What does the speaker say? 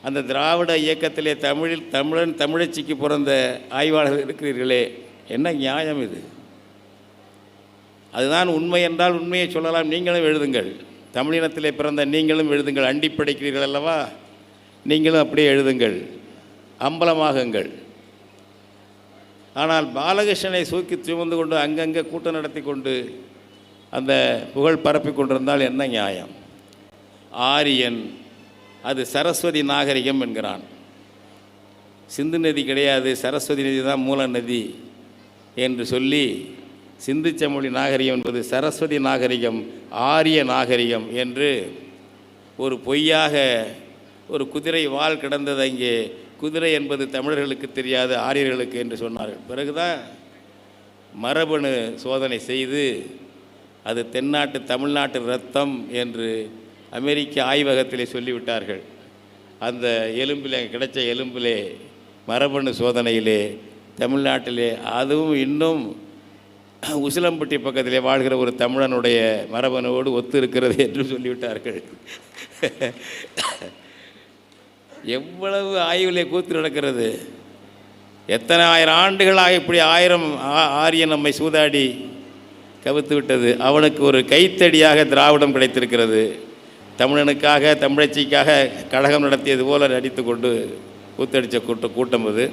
அந்த திராவிட இயக்கத்திலே தமிழன் தமிழச்சிக்கு பிறந்த ஆய்வாளர்கள் இருக்கிறீர்களே, என்ன நியாயம் இது? அதுதான் உண்மை என்றால் உண்மையை சொல்லலாம். நீங்களும் எழுதுங்கள், தமிழினத்திலே பிறந்த நீங்களும் எழுதுங்கள். அண்டி படைக்கிறீர்கள் அல்லவா, நீங்களும் அப்படியே எழுதுங்கள், அம்பலமாகுங்கள். ஆனால் பாலகிருஷ்ணனை சூக்கி சுமந்து கொண்டு அங்கங்கே கூட்டம் நடத்தி கொண்டு அந்த புகழ் பரப்பி கொண்டிருந்தால் என்ன நியாயம்? ஆரியன் அது சரஸ்வதி நாகரிகம் என்கிறான். சிந்து நதி கிடையாது, சரஸ்வதி நதி தான் மூல நதி என்று சொல்லி சிந்து செம்மொழி நாகரிகம் என்பது சரஸ்வதி நாகரிகம், ஆரிய நாகரிகம் என்று ஒரு பொய்யாக ஒரு குதிரை வால் கிடந்தது. அங்கே குதிரை என்பது தமிழர்களுக்கு தெரியாது, ஆரியர்களுக்கு என்று சொன்னார்கள். பிறகுதான் மரபணு சோதனை செய்து அது தென்னாட்டு தமிழ்நாட்டு இரத்தம் என்று அமெரிக்க ஆய்வகத்திலே சொல்லிவிட்டார்கள். அந்த எலும்பிலே கிடைச்ச எலும்பிலே மரபணு சோதனையிலே தமிழ்நாட்டிலே, அதுவும் இன்னும் உசிலம்பட்டி பக்கத்திலே வாழ்கிற ஒரு தமிழனுடைய மரபணுவோடு ஒத்து இருக்கிறது என்று சொல்லிவிட்டார்கள். எவ்வளவு ஆய்விலே கூத்து நடக்கிறது! எத்தனை ஆயிரம் ஆண்டுகளாக இப்படி ஆரியன் நம்மை சூதாடி கவித்து விட்டது. அவனுக்கு ஒரு கைத்தடியாக திராவிடம் கிடைத்திருக்கிறது. தமிழனுக்காக தமிழச்சிக்காக கழகம் நடத்தியது போல நடித்து கொண்டு கூத்தடித்த கூட்டம் அது.